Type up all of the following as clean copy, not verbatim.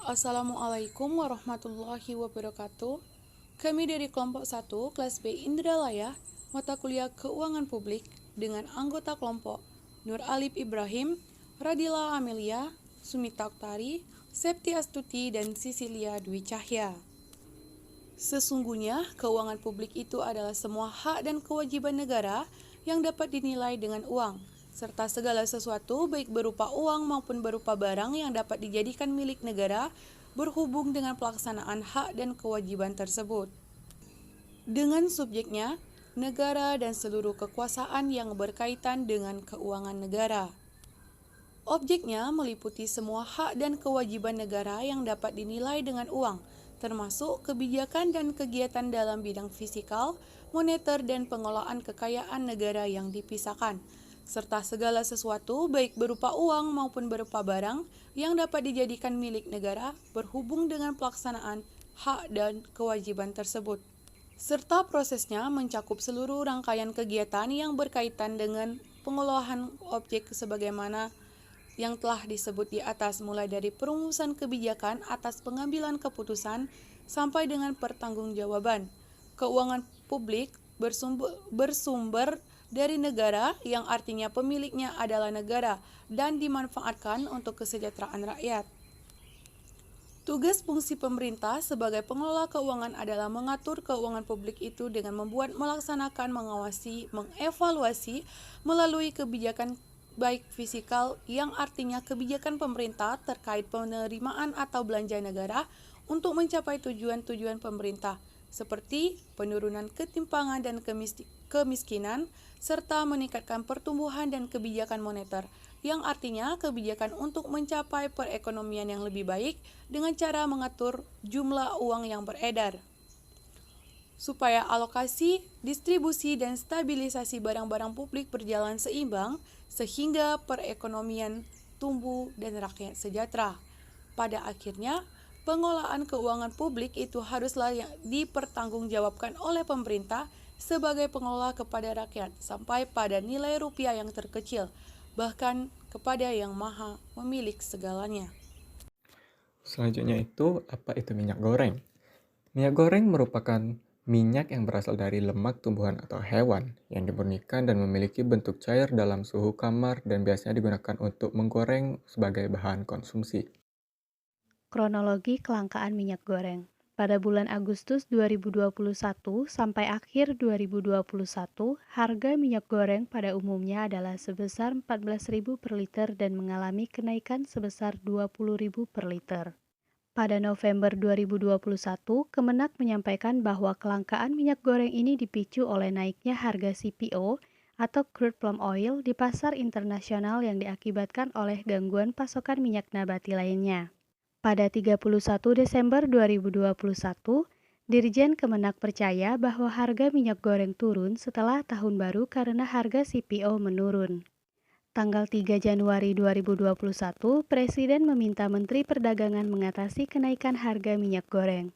Assalamualaikum warahmatullahi wabarakatuh. Kami dari kelompok 1, kelas B Indralaya, mata kuliah Keuangan Publik dengan anggota kelompok Nur Alif Ibrahim, Radila Amelia, Sumita Oktari, Septi Astuti, dan Sisilia Dwi Cahya. Sesungguhnya, keuangan publik itu adalah semua hak dan kewajiban negara yang dapat dinilai dengan uang, serta segala sesuatu baik berupa uang maupun berupa barang yang dapat dijadikan milik negara berhubung dengan pelaksanaan hak dan kewajiban tersebut. Dengan subjeknya, negara dan seluruh kekuasaan yang berkaitan dengan keuangan negara. Objeknya meliputi semua hak dan kewajiban negara yang dapat dinilai dengan uang, termasuk kebijakan dan kegiatan dalam bidang fisikal, moneter, dan pengelolaan kekayaan negara yang dipisahkan, serta segala sesuatu baik berupa uang maupun berupa barang yang dapat dijadikan milik negara berhubung dengan pelaksanaan hak dan kewajiban tersebut. Serta prosesnya mencakup seluruh rangkaian kegiatan yang berkaitan dengan pengelolaan objek sebagaimana yang telah disebut di atas, mulai dari perumusan kebijakan atas pengambilan keputusan sampai dengan pertanggungjawaban. Keuangan publik bersumber dari negara, yang artinya pemiliknya adalah negara dan dimanfaatkan untuk kesejahteraan rakyat. Tugas fungsi pemerintah sebagai pengelola keuangan adalah mengatur keuangan publik itu dengan membuat, melaksanakan, mengawasi, mengevaluasi melalui kebijakan baik fisikal, yang artinya kebijakan pemerintah terkait penerimaan atau belanja negara untuk mencapai tujuan-tujuan pemerintah, seperti penurunan ketimpangan dan kemiskinan, serta meningkatkan pertumbuhan, dan kebijakan moneter, yang artinya kebijakan untuk mencapai perekonomian yang lebih baik dengan cara mengatur jumlah uang yang beredar, supaya alokasi, distribusi, dan stabilisasi barang-barang publik berjalan seimbang, sehingga perekonomian tumbuh dan rakyat sejahtera. Pada akhirnya, pengelolaan keuangan publik itu haruslah yang dipertanggungjawabkan oleh pemerintah sebagai pengelola kepada rakyat, sampai pada nilai rupiah yang terkecil, bahkan kepada yang maha memiliki segalanya. Selanjutnya itu, apa itu minyak goreng? Minyak goreng merupakan minyak yang berasal dari lemak tumbuhan atau hewan yang dimurnikan dan memiliki bentuk cair dalam suhu kamar dan biasanya digunakan untuk menggoreng sebagai bahan konsumsi. Kronologi kelangkaan minyak goreng. Pada bulan Agustus 2021 sampai akhir 2021, harga minyak goreng pada umumnya adalah sebesar 14.000 per liter dan mengalami kenaikan sebesar 20.000 per liter. Pada November 2021, Kemenak menyampaikan bahwa kelangkaan minyak goreng ini dipicu oleh naiknya harga CPO atau crude palm oil di pasar internasional yang diakibatkan oleh gangguan pasokan minyak nabati lainnya. Pada 31 Desember 2021, Dirjen Kemenak percaya bahwa harga minyak goreng turun setelah tahun baru karena harga CPO menurun. Tanggal 3 Januari 2021, Presiden meminta Menteri Perdagangan mengatasi kenaikan harga minyak goreng.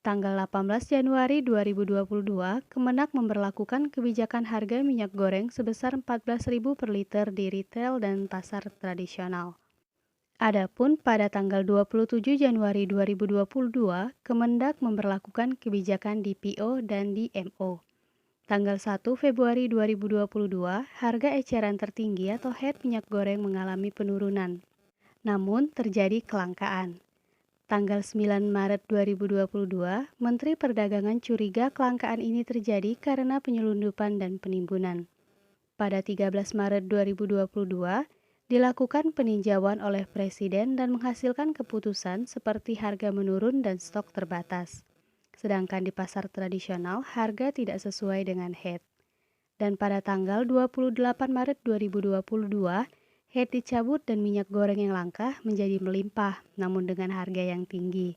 Tanggal 18 Januari 2022, Kemenak memberlakukan kebijakan harga minyak goreng sebesar 14.000 per liter di retail dan pasar tradisional. Adapun pada tanggal 27 Januari 2022, Kemendak memberlakukan kebijakan DPO dan DMO. Tanggal 1 Februari 2022, harga eceran tertinggi atau head minyak goreng mengalami penurunan. Namun, terjadi kelangkaan. Tanggal 9 Maret 2022, Menteri Perdagangan curiga kelangkaan ini terjadi karena penyelundupan dan penimbunan. Pada 13 Maret 2022, dilakukan peninjauan oleh Presiden dan menghasilkan keputusan seperti harga menurun dan stok terbatas. Sedangkan di pasar tradisional, harga tidak sesuai dengan head. Dan pada tanggal 28 Maret 2022, head dicabut dan minyak goreng yang langka menjadi melimpah, namun dengan harga yang tinggi.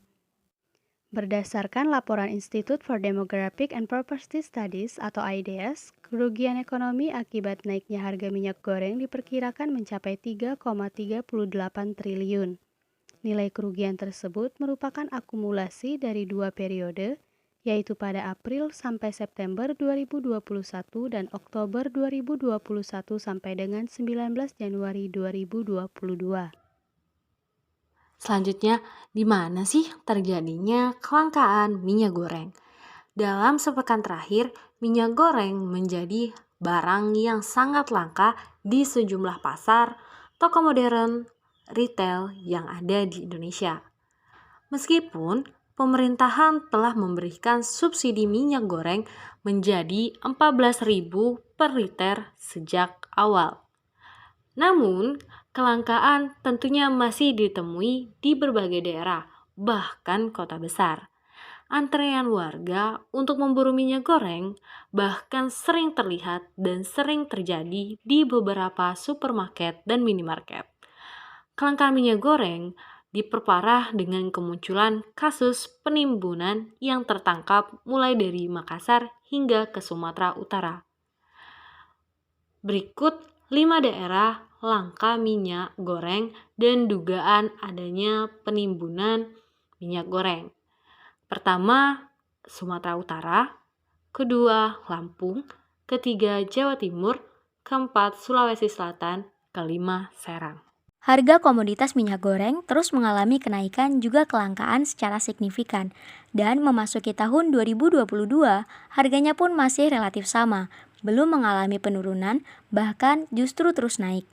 Berdasarkan laporan Institute for Demographic and Property Studies atau IDS, kerugian ekonomi akibat naiknya harga minyak goreng diperkirakan mencapai 3,38 triliun. Nilai kerugian tersebut merupakan akumulasi dari dua periode, yaitu pada April sampai September 2021 dan Oktober 2021 sampai dengan 19 Januari 2022. Selanjutnya, di mana sih terjadinya kelangkaan minyak goreng? Dalam sepekan terakhir, minyak goreng menjadi barang yang sangat langka di sejumlah pasar, toko modern, retail yang ada di Indonesia. Meskipun pemerintahan telah memberikan subsidi minyak goreng menjadi 14.000 per liter sejak awal. Namun, kelangkaan tentunya masih ditemui di berbagai daerah, bahkan kota besar. Antrean warga untuk memburu minyak goreng bahkan sering terlihat dan sering terjadi di beberapa supermarket dan minimarket. Kelangkaan minyak goreng diperparah dengan kemunculan kasus penimbunan yang tertangkap mulai dari Makassar hingga ke Sumatera Utara. Berikut 5 daerah langka minyak goreng dan dugaan adanya penimbunan minyak goreng. Pertama, Sumatera Utara, kedua, Lampung, ketiga, Jawa Timur, keempat, Sulawesi Selatan, kelima, Serang. Harga komoditas minyak goreng terus mengalami kenaikan juga kelangkaan secara signifikan, dan memasuki tahun 2022, harganya pun masih relatif sama, belum mengalami penurunan, bahkan justru terus naik.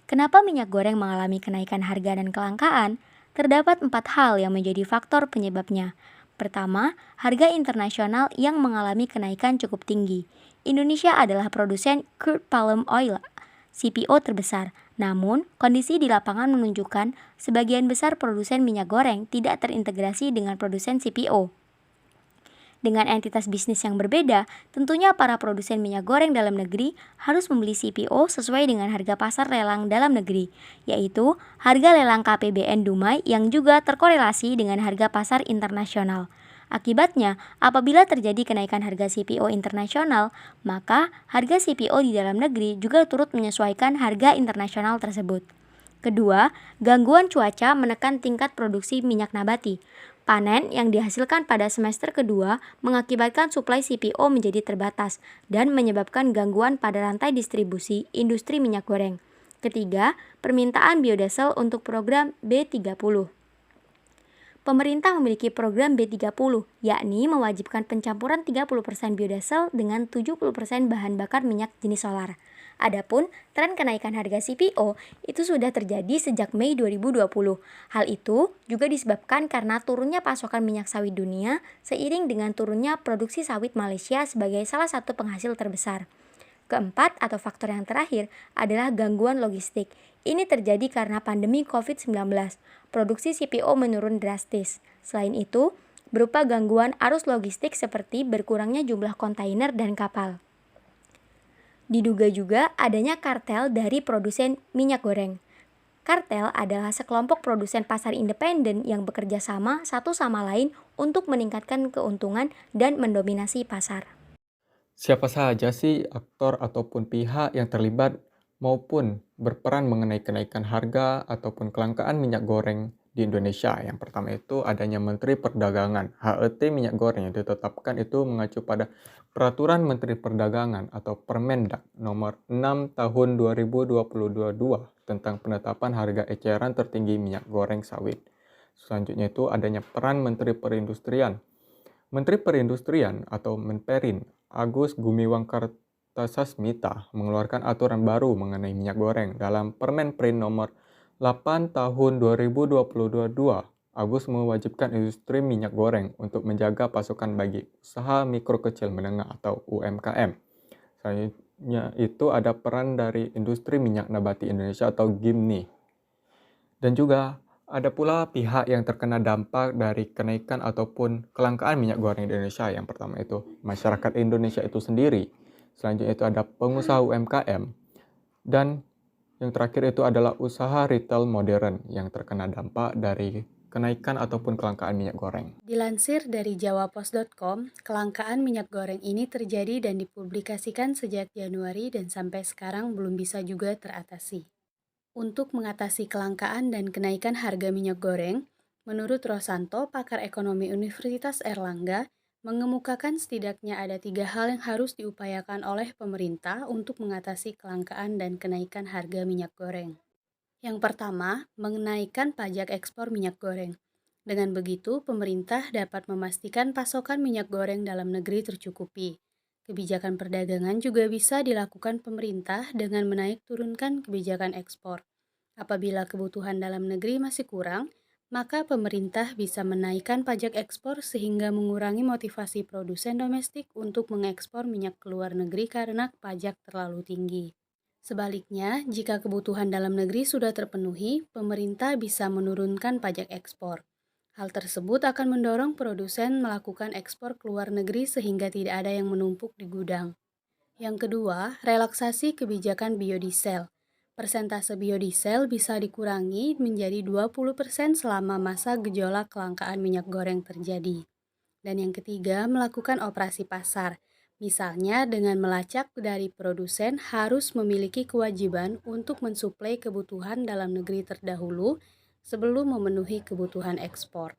Kenapa minyak goreng mengalami kenaikan harga dan kelangkaan? Terdapat 4 hal yang menjadi faktor penyebabnya. Pertama, harga internasional yang mengalami kenaikan cukup tinggi. Indonesia adalah produsen crude palm oil (CPO) terbesar. Namun, kondisi di lapangan menunjukkan sebagian besar produsen minyak goreng tidak terintegrasi dengan produsen CPO. Dengan entitas bisnis yang berbeda, tentunya para produsen minyak goreng dalam negeri harus membeli CPO sesuai dengan harga pasar lelang dalam negeri, yaitu harga lelang KPBN Dumai yang juga terkorelasi dengan harga pasar internasional. Akibatnya, apabila terjadi kenaikan harga CPO internasional, maka harga CPO di dalam negeri juga turut menyesuaikan harga internasional tersebut. Kedua, gangguan cuaca menekan tingkat produksi minyak nabati. Panen yang dihasilkan pada semester kedua mengakibatkan suplai CPO menjadi terbatas dan menyebabkan gangguan pada rantai distribusi industri minyak goreng. Ketiga, permintaan biodiesel untuk program B30. Pemerintah memiliki program B30, yakni mewajibkan pencampuran 30% biodiesel dengan 70% bahan bakar minyak jenis solar. Adapun tren kenaikan harga CPO itu sudah terjadi sejak Mei 2020. Hal itu juga disebabkan karena turunnya pasokan minyak sawit dunia seiring dengan turunnya produksi sawit Malaysia sebagai salah satu penghasil terbesar. Keempat atau faktor yang terakhir adalah gangguan logistik. Ini terjadi karena pandemi COVID-19. Produksi CPO menurun drastis. Selain itu, berupa gangguan arus logistik seperti berkurangnya jumlah kontainer dan kapal. Diduga juga adanya kartel dari produsen minyak goreng. Kartel adalah sekelompok produsen pasar independen yang bekerja sama satu sama lain untuk meningkatkan keuntungan dan mendominasi pasar. Siapa saja sih aktor ataupun pihak yang terlibat maupun berperan mengenai kenaikan harga ataupun kelangkaan minyak goreng di Indonesia? Yang pertama itu adanya Menteri Perdagangan. HET minyak goreng yang ditetapkan itu mengacu pada Peraturan Menteri Perdagangan atau Permendak nomor 6 tahun 2022 tentang penetapan harga eceran tertinggi minyak goreng sawit. Selanjutnya itu adanya peran Menteri Perindustrian. Menteri Perindustrian atau Menperin Agus Gumiwang Kartasasmita mengeluarkan aturan baru mengenai minyak goreng dalam Permenprin nomor 8 tahun 2022. Agus mewajibkan industri minyak goreng untuk menjaga pasokan bagi usaha mikro kecil menengah atau UMKM. Selanjutnya itu ada peran dari industri minyak nabati Indonesia atau GIMNI. Dan juga ada pula pihak yang terkena dampak dari kenaikan ataupun kelangkaan minyak goreng di Indonesia. Yang pertama itu masyarakat Indonesia itu sendiri. Selanjutnya itu ada pengusaha UMKM. Dan yang terakhir itu adalah usaha retail modern yang terkena dampak dari kenaikan ataupun kelangkaan minyak goreng. Dilansir dari jawapos.com, kelangkaan minyak goreng ini terjadi dan dipublikasikan sejak Januari dan sampai sekarang belum bisa juga teratasi. Untuk mengatasi kelangkaan dan kenaikan harga minyak goreng, menurut Rosanto, pakar ekonomi Universitas Erlangga, mengemukakan setidaknya ada 3 hal yang harus diupayakan oleh pemerintah untuk mengatasi kelangkaan dan kenaikan harga minyak goreng. Yang pertama, menaikkan pajak ekspor minyak goreng. Dengan begitu, pemerintah dapat memastikan pasokan minyak goreng dalam negeri tercukupi. Kebijakan perdagangan juga bisa dilakukan pemerintah dengan menaik turunkan kebijakan ekspor. Apabila kebutuhan dalam negeri masih kurang, maka pemerintah bisa menaikkan pajak ekspor sehingga mengurangi motivasi produsen domestik untuk mengekspor minyak ke luar negeri karena pajak terlalu tinggi. Sebaliknya, jika kebutuhan dalam negeri sudah terpenuhi, pemerintah bisa menurunkan pajak ekspor. Hal tersebut akan mendorong produsen melakukan ekspor ke luar negeri sehingga tidak ada yang menumpuk di gudang. Yang kedua, relaksasi kebijakan biodiesel. Persentase biodiesel bisa dikurangi menjadi 20% selama masa gejolak kelangkaan minyak goreng terjadi. Dan yang ketiga, melakukan operasi pasar. Misalnya dengan melacak dari produsen harus memiliki kewajiban untuk mensuplai kebutuhan dalam negeri terdahulu sebelum memenuhi kebutuhan ekspor.